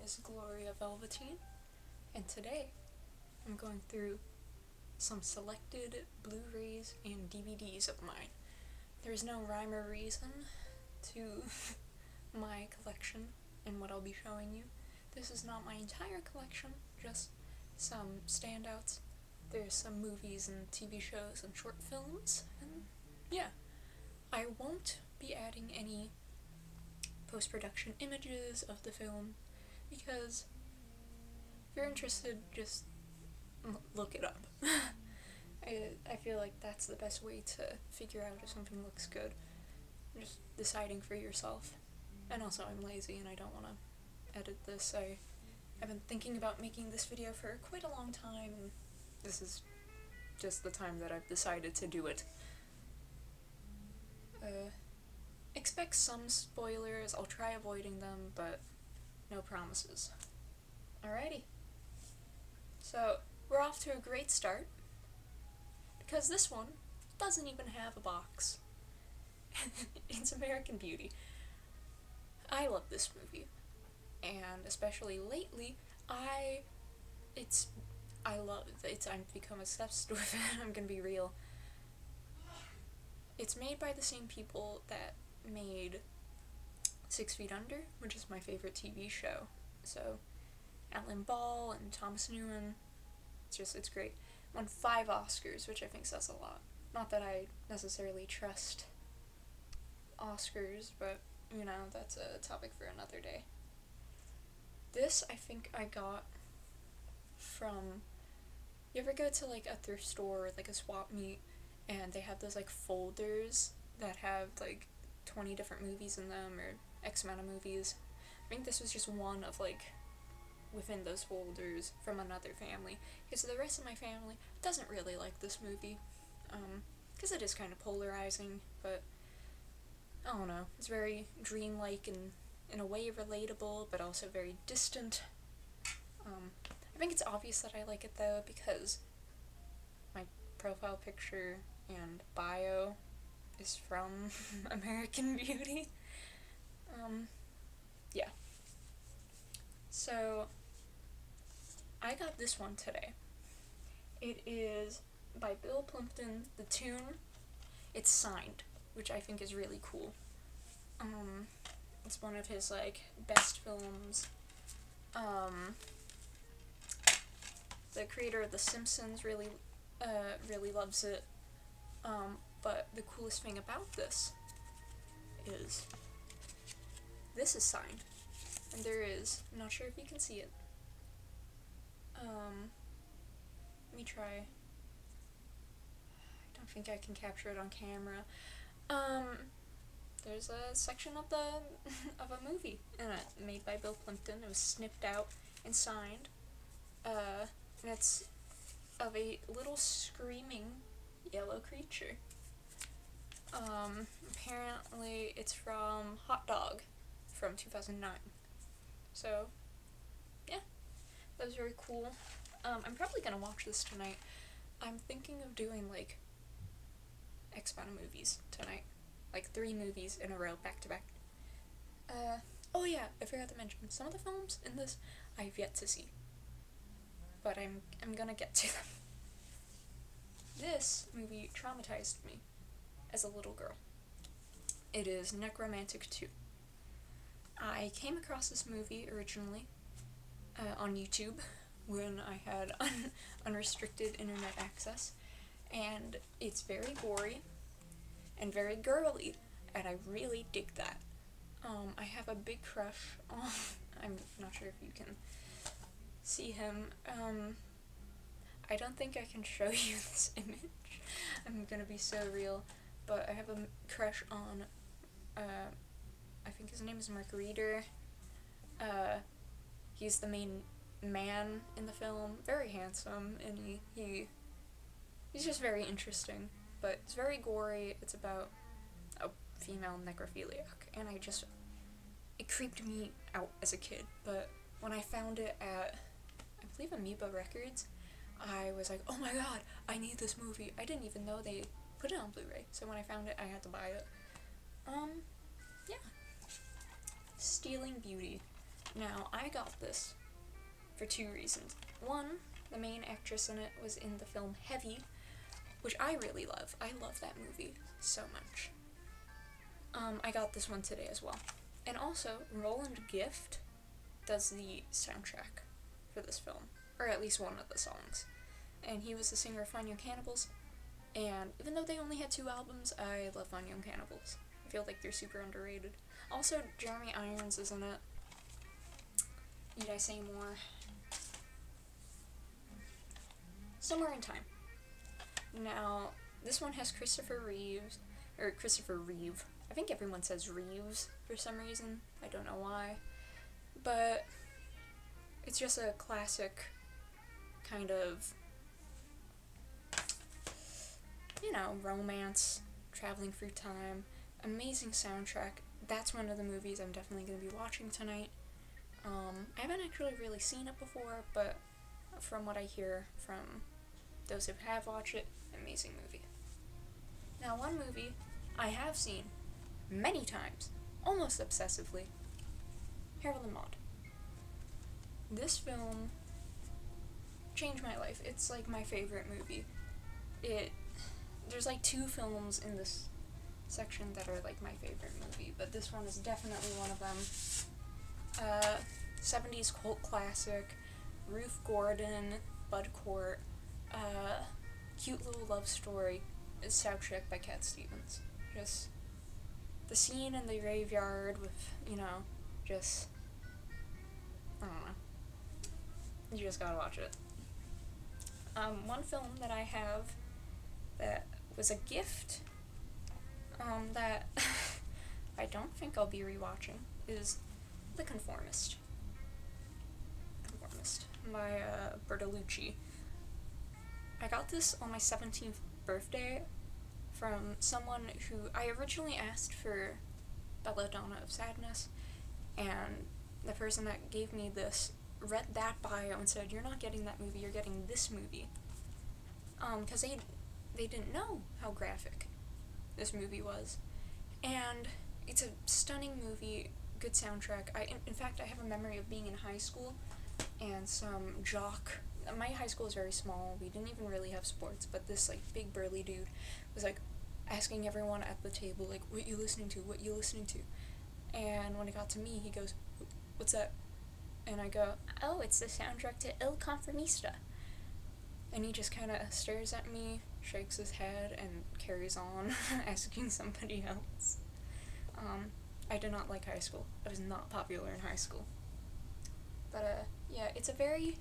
is Gloria Velveteen, and today I'm going through some selected Blu-rays and DVDs of mine. There's no rhyme or reason to my collection and what I'll be showing you. This is not my entire collection, just some standouts. There's some movies and TV shows and short films, and yeah. I won't be adding any post-production images of the film because if you're interested, just look it up. I feel like that's the best way to figure out if something looks good. Just deciding for yourself. And also I'm lazy and I don't want to edit this. I've been thinking about making this video for quite a long time, and this is just the time that I've decided to do it. Expect some spoilers, I'll try avoiding them, but no promises. Alrighty. So, we're off to a great start, because this one doesn't even have a box. It's American Beauty. I love this movie, and especially lately, I've become obsessed with it. I'm gonna be real. It's made by the same people that made 6 Feet Under, which is my favorite TV show. So, Alan Ball and Thomas Newman, it's great. Won 5 Oscars, which I think says a lot. Not that I necessarily trust Oscars, but, you know, that's a topic for another day. This, I think I got from, you ever go to, like, a thrift store or, like, a swap meet, and they have those, like, folders that have, like, 20 different movies in them, or X amount of movies. I think this was just one of, like, within those folders from another family, because the rest of my family doesn't really like this movie, because it is kind of polarizing, but I don't know, it's very dreamlike and in a way relatable, but also very distant. I think it's obvious that I like it though, because my profile picture and bio is from American Beauty. Yeah. So, I got this one today. It is by Bill Plimpton. The tune, it's signed, which I think is really cool. It's one of his, like, best films. The creator of The Simpsons really loves it. But the coolest thing about this is signed. And there is, I'm not sure if you can see it. Let me try. I don't think I can capture it on camera. There's a section of of a movie in it, made by Bill Plimpton. It was snipped out and signed. And it's of a little screaming yellow creature. Apparently it's from Hot Dog from 2009. So, yeah, that was very cool. I'm probably gonna watch this tonight. I'm thinking of doing, like, X amount of movies tonight. Like, 3 movies in a row, back to back. Oh yeah, I forgot to mention, some of the films in this I've yet to see. But I'm gonna get to them. This movie traumatized me as a little girl. It is Necromantic 2. I came across this movie originally on YouTube when I had unrestricted internet access, and it's very gory and very girly, and I really dig that. I have a big crush on, I'm not sure if you can see him. I don't think I can show you this image. I'm gonna be so real, but I have a crush on, I think his name is Mark Reeder. He's the main man in the film, very handsome, and he's just very interesting, but it's very gory. It's about a female necrophiliac, and it creeped me out as a kid, but when I found it at, I believe, Amoeba Records, I was like, oh my god, I need this movie. I didn't even know they put it on Blu-ray, so when I found it, I had to buy it. Yeah. Stealing Beauty. Now, I got this for two reasons. One, the main actress in it was in the film Heavy, which I really love. I love that movie so much. I got this one today as well. And also, Roland Gift does the soundtrack for this film, or at least one of the songs. And he was the singer of Fine Young Cannibals, and even though they only had 2 albums, I love Fine Young Cannibals. I feel like they're super underrated. Also, Jeremy Irons is in it. Need I say more? Somewhere in Time. Now, this one has Christopher Reeve. I think everyone says Reeves for some reason. I don't know why. But it's just a classic kind of, romance, traveling through time, amazing soundtrack. That's one of the movies I'm definitely going to be watching tonight. I haven't actually really seen it before, but from what I hear from those who have watched it, amazing movie. Now, one movie I have seen many times, almost obsessively, Harold and Maude. This film changed my life. It's like my favorite movie. There's like 2 films in this section that are like my favorite movie, but this one is definitely one of them. 70s cult classic, Ruth Gordon, Bud Cort, cute little love story, soundtrack by Cat Stevens. Just the scene in the graveyard with, just, I don't know. You just gotta watch it. One film that I have that was a gift, that I don't think I'll be rewatching is The Conformist. By Bertolucci. I got this on my 17th birthday from someone who I originally asked for Belladonna of Sadness, and the person that gave me this read that bio and said, "You're not getting that movie, you're getting this movie." Because they didn't know how graphic this movie was. And it's a stunning movie, good soundtrack. In fact, I have a memory of being in high school and some jock. My high school is very small. We didn't even really have sports, but this big burly dude was asking everyone at the table what you listening to? What you listening to? And when it got to me, he goes, "What's that?" And I go, "Oh, it's the soundtrack to Il Conformista." And he just kind of stares at me, shakes his head, and carries on asking somebody else. I did not like high school. I was not popular in high school. But, yeah, it's a very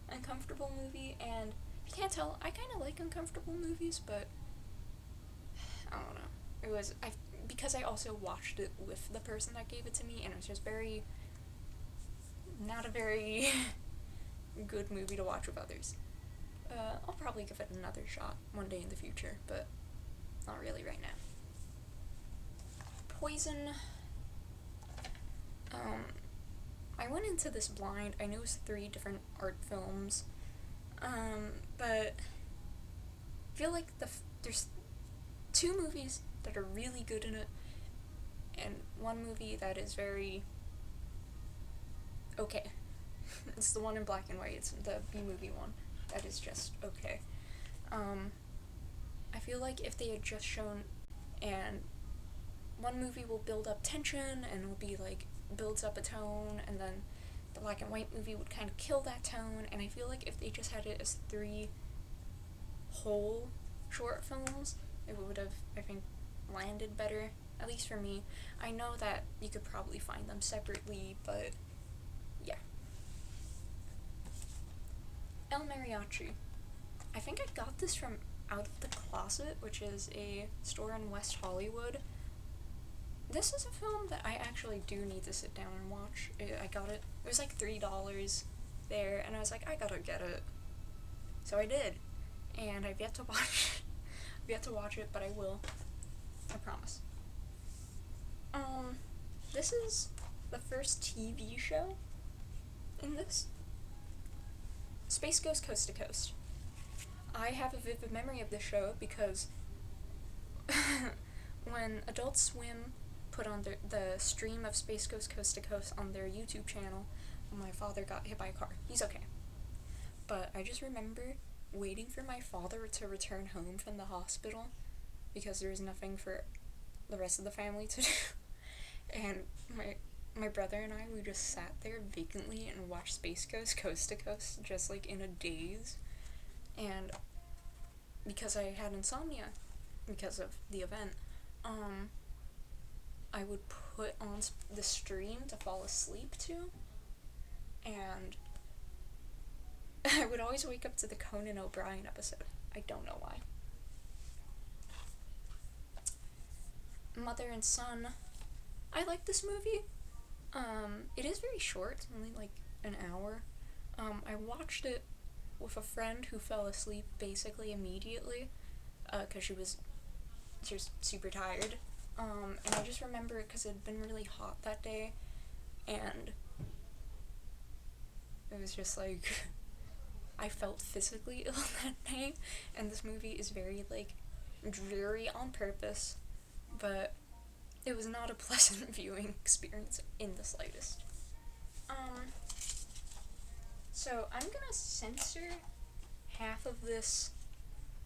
uncomfortable movie, and if you can't tell, I kind of like uncomfortable movies, but I don't know. Because I also watched it with the person that gave it to me, and it was just not a very good movie to watch with others. I'll probably give it another shot one day in the future, but not really right now. Poison. I went into this blind. I knew it was 3 different art films, but I feel like there's 2 movies that are really good in it, and 1 movie that is very okay. It's the one in black and white. It's the B-movie one. That is just okay. I feel like if they had just shown, and one movie will build up tension and will be builds up a tone, and then the black and white movie would kind of kill that tone, and I feel like if they just had it as 3 whole short films, it would have, I think, landed better, at least for me. I know that you could probably find them separately, but yeah. El Mariachi. I think I got this from Out of the Closet, which is a store in West Hollywood. This is a film that I actually do need to sit down and watch. I got it. It was $3 there, and I was like, I gotta get it. So I did, and I've yet to watch. I've yet to watch it, but I will. I promise. This is the first TV show in this. Space Goes Coast to Coast. I have a vivid memory of this show because when Adult Swim put on the stream of Space Ghost Coast to Coast on their YouTube channel when my father got hit by a car. He's okay. But I just remember waiting for my father to return home from the hospital because there was nothing for the rest of the family to do. And my brother and I, we just sat there vacantly and watched Space Ghost Coast to Coast just like in a daze. And because I had insomnia because of the event, I would put on the stream to fall asleep to, and I would always wake up to the Conan O'Brien episode. I don't know why. Mother and Son. I like this movie. It is very short. It's only like an hour. I watched it with a friend who fell asleep basically immediately, because she was super tired. And I just remember it because it had been really hot that day, and it was just like, I felt physically ill that day, and this movie is very, like, dreary on purpose, but it was not a pleasant viewing experience in the slightest. So I'm gonna censor half of this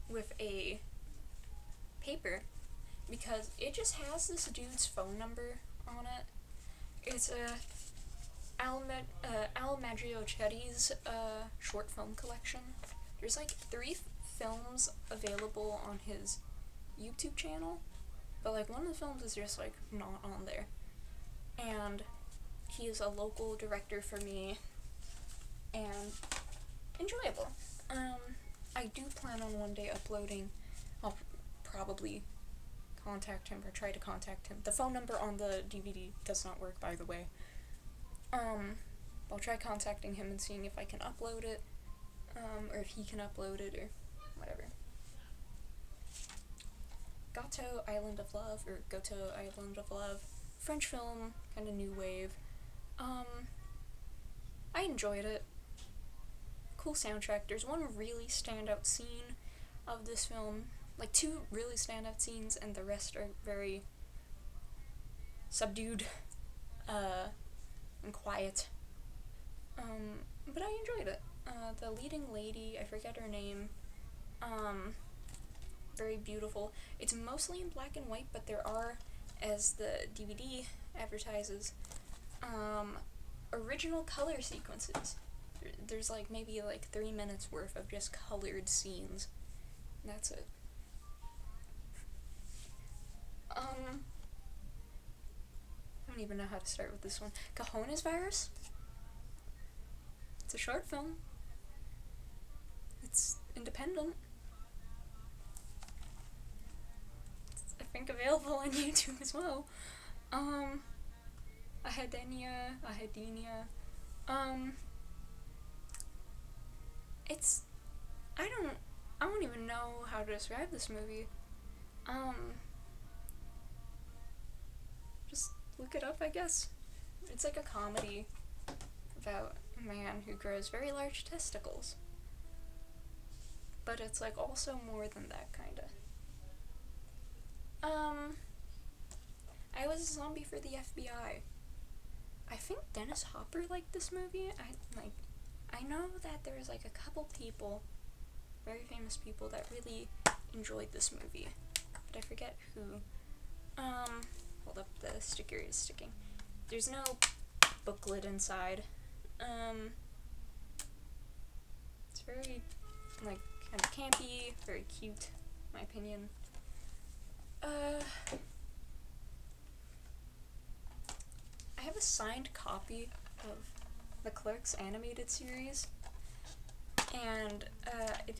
with a paper, because it just has this dude's phone number on it. It's Al Maggiocchetti's short film collection. There's like 3 films available on his YouTube channel, but like one of the films is just like not on there. And he is a local director for me, and enjoyable. I do plan on one day uploading. I'll probably contact him or try to contact him. The phone number on the DVD does not work, by the way. I'll try contacting him and seeing if I can upload it, or if he can upload it, or whatever. Gato Island of Love, or Goto Island of Love, French film, kind of new wave. I enjoyed it. Cool soundtrack. There's one really standout scene of this film, like 2 really standout scenes, and the rest are very subdued, and quiet. But I enjoyed it. The leading lady, I forget her name, very beautiful. It's mostly in black and white, but there are, as the DVD advertises, original color sequences. There's like maybe like 3 minutes worth of just colored scenes. That's it. I don't even know how to start with this one. Cojones Virus? It's a short film. It's independent. It's, I think, available on YouTube as well. Ahedenia. It's, I don't even know how to describe this movie. Just look it up, I guess. It's like a comedy about a man who grows very large testicles. But it's like also more than that, kinda. I was a zombie for the FBI. I think Dennis Hopper liked this movie. I know that there was like a couple people, very famous people, that really enjoyed this movie, but I forget who. Hold up, the sticker is sticking. There's no booklet inside. It's very, like, kind of campy, very cute, in my opinion. I have a signed copy of the Clerks animated series, and it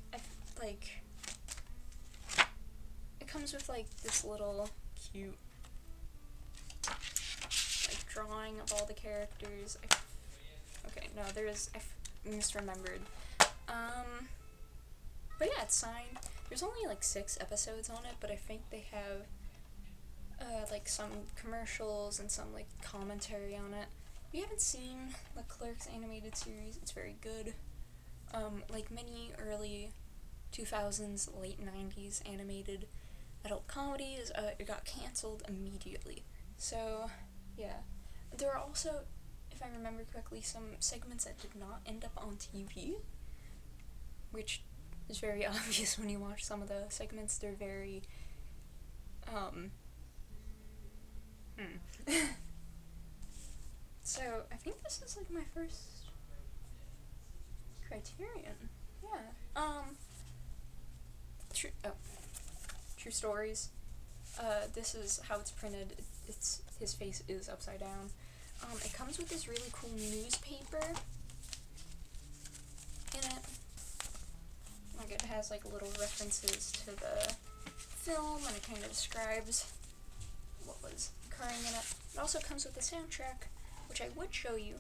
comes with like this little cute like drawing of all the characters. Okay, no, I misremembered. But yeah, it's signed. There's only like 6 episodes on it, but I think they have like some commercials and some like commentary on it. If you haven't seen the Clerks animated series, it's very good. Like many early 2000s, late 90s animated adult comedies, it got canceled immediately So, yeah. There are also, if I remember correctly, some segments that did not end up on TV, which is very obvious when you watch some of the segments. They're very, So, I think this is, like, my first Criterion. Yeah. True Stories. This is how it's printed. His face is upside down. It comes with this really cool newspaper in it. Like, it has, like, little references to the film, and it kind of describes what was occurring in it. It also comes with a soundtrack, which I would show you,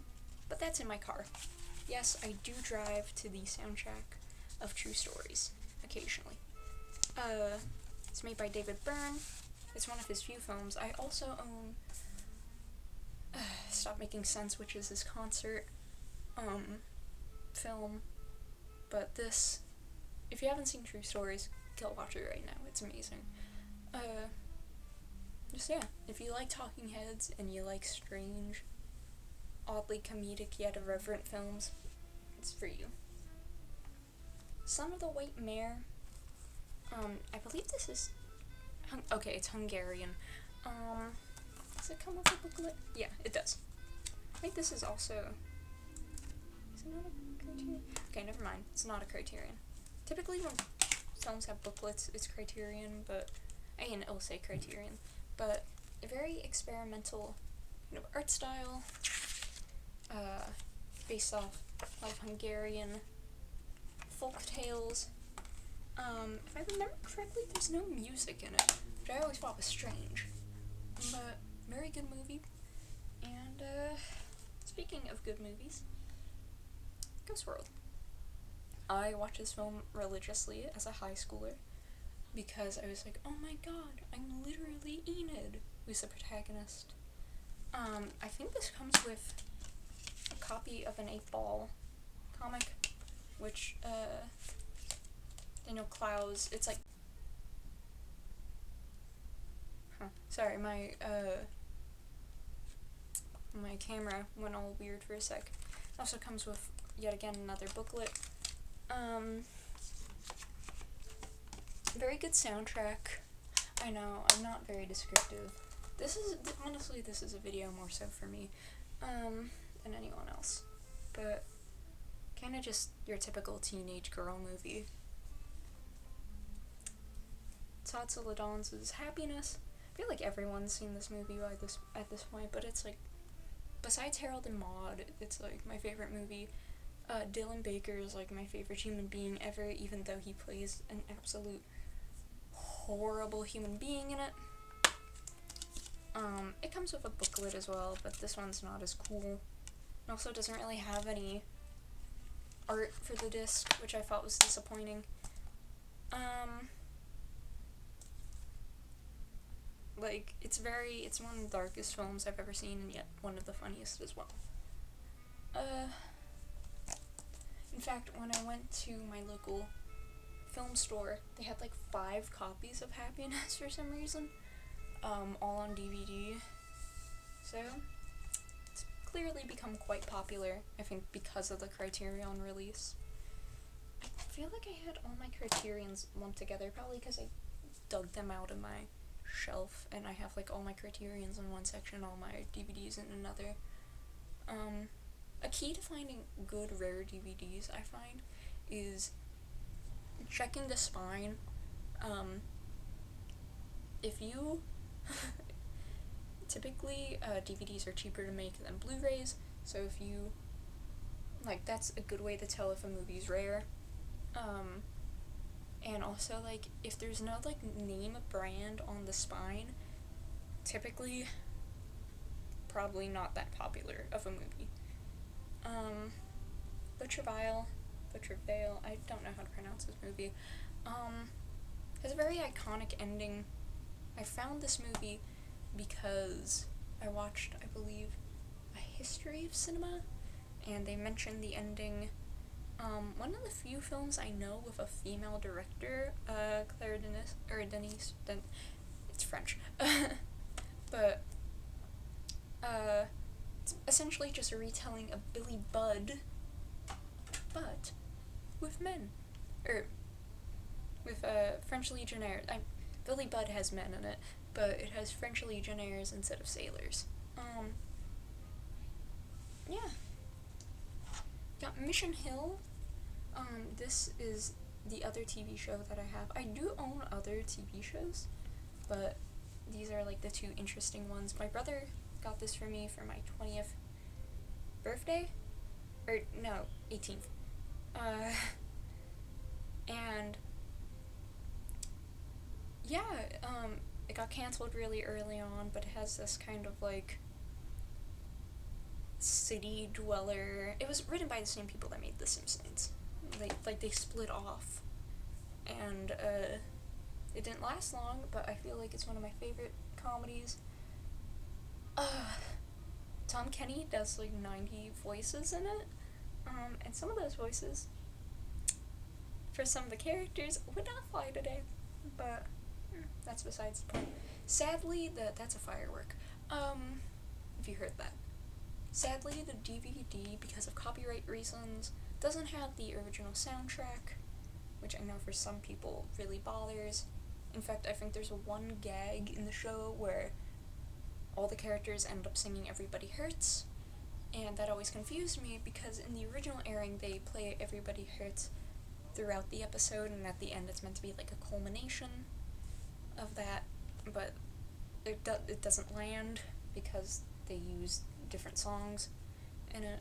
but that's in my car. Yes, I do drive to the soundtrack of True Stories, occasionally. It's made by David Byrne. It's one of his few films. I also own Stop Making Sense, which is his concert film. But this, if you haven't seen True Stories, go watch it right now. It's amazing. Just, yeah, if you like Talking Heads and you like strange, oddly comedic yet irreverent films, it's for you. Son of the White Mare. I believe this is, okay, it's Hungarian. Does it come with a booklet? Yeah, it does. I think this is also, is it not a Criterion? Okay, never mind, it's not a Criterion. Typically when films have booklets, it's Criterion, but, it'll say Criterion, but a very experimental kind of art style, based off of Hungarian folk tales. If I remember correctly, there's no music in it, which I always thought was strange, but very good movie. And speaking of good movies, Ghost World. I watched this film religiously as a high schooler because I was like, oh my god, I'm literally Enid, who's the protagonist. I think this comes with a copy of an 8-ball comic, which, Daniel Clowes, it's like, sorry, my camera went all weird for a sec. It also comes with, yet again, another booklet. Very good soundtrack. I know, I'm not very descriptive. Honestly, this is a video more so for me, than anyone else. But, kinda just your typical teenage girl movie. Todd Solondz' Happiness. I feel like everyone's seen this movie at this point, but it's like, besides Harold and Maude, it's like my favorite movie. Dylan Baker is like my favorite human being ever, even though he plays an absolute horrible human being in it. It comes with a booklet as well, but this one's not as cool. It also doesn't really have any art for the disc, which I thought was disappointing. Like, it's one of the darkest films I've ever seen, and yet one of the funniest as well. In fact, when I went to my local film store, they had like 5 copies of Happiness for some reason, all on DVD. So, it's clearly become quite popular, I think, because of the Criterion release. I feel like I had all my Criterions lumped together, probably because I dug them out of my shelf, and I have like all my Criterions in one section, all my DVDs in another. A key to finding good rare DVDs, I find, is checking the spine. If you typically DVDs are cheaper to make than Blu-rays, so if you like, that's a good way to tell if a movie's rare. And also, like, if there's no, like, name brand on the spine, typically probably not that popular of a movie. Butchervale, I don't know how to pronounce this movie, has a very iconic ending. I found this movie because I watched, I believe, A History of Cinema, and they mentioned the ending. One of the few films I know with a female director, Claire Denis, it's French, but It's essentially just a retelling of Billy Budd, but with men. Or, with, French Legionnaires. Billy Budd has men in it, but it has French Legionnaires instead of sailors. Yeah. Got Mission Hill. This is the other TV show that I have. I do own other TV shows, but these are like the two interesting ones. My brother got this for me for my 20th birthday, or no, 18th. And yeah, it got canceled really early on, but it has this kind of like city dweller. It was written by the same people that made The Simpsons. They split off, and it didn't last long, but I feel like it's one of my favorite comedies. Tom Kenny does like 90 voices in it, and some of those voices for some of the characters would not fly today, but that's besides the point. Sadly, that's a firework. If you heard that. Sadly, the DVD, because of copyright reasons, doesn't have the original soundtrack, which I know for some people really bothers. In fact, I think there's one gag in the show where all the characters end up singing Everybody Hurts, and that always confused me because in the original airing they play Everybody Hurts throughout the episode, and at the end it's meant to be like a culmination of that, but it doesn't land because they use different songs in it.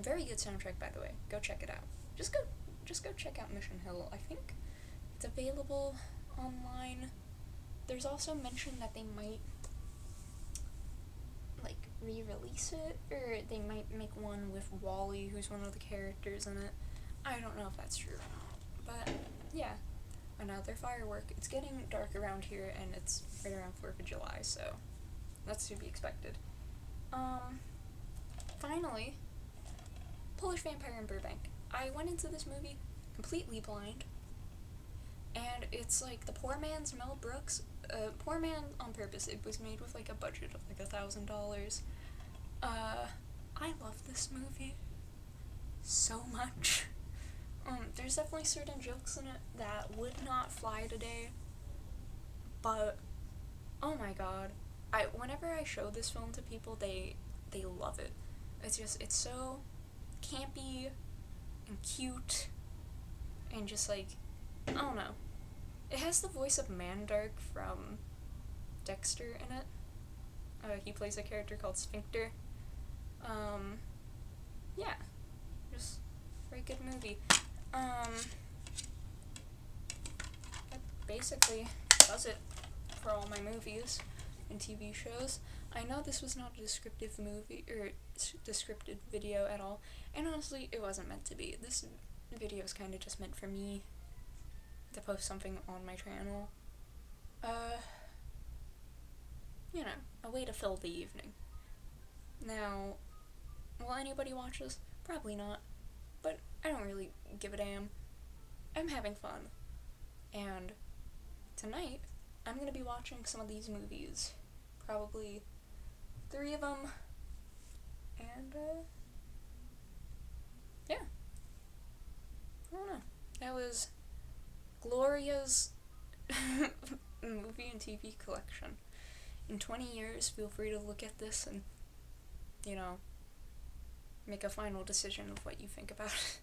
Very good soundtrack, by the way. Go check it out. Just go check out Mission Hill. I think it's available online. There's also mention that they might like re-release it, or they might make one with Wally, who's one of the characters in it. I don't know if that's true, but yeah, another firework. It's getting dark around here, and it's right around 4th of July, so that's to be expected. Finally, Polish Vampire in Burbank. I went into this movie completely blind, and it's like the poor man's Mel Brooks. Poor man on purpose. It was made with like a budget of like $1,000. I love this movie so much. There's definitely certain jokes in it that would not fly today, but oh my god, whenever I show this film to people, they love it. It's so campy and cute and just like, I don't know. It has the voice of Mandark from Dexter in it. He plays a character called Sphincter. Yeah, just very good movie. That basically does it for all my movies and TV shows. I know this was not a descriptive movie, or descriptive video at all, and honestly, it wasn't meant to be. This video is kind of just meant for me to post something on my channel. You know, a way to fill the evening. Now, will anybody watch this? Probably not, but I don't really give a damn. I'm having fun, and tonight, I'm gonna be watching some of these movies. Probably 3 of them, and, yeah. I don't know. That was Gloria's movie and TV collection. In 20 years, feel free to look at this and, you know, make a final decision of what you think about it.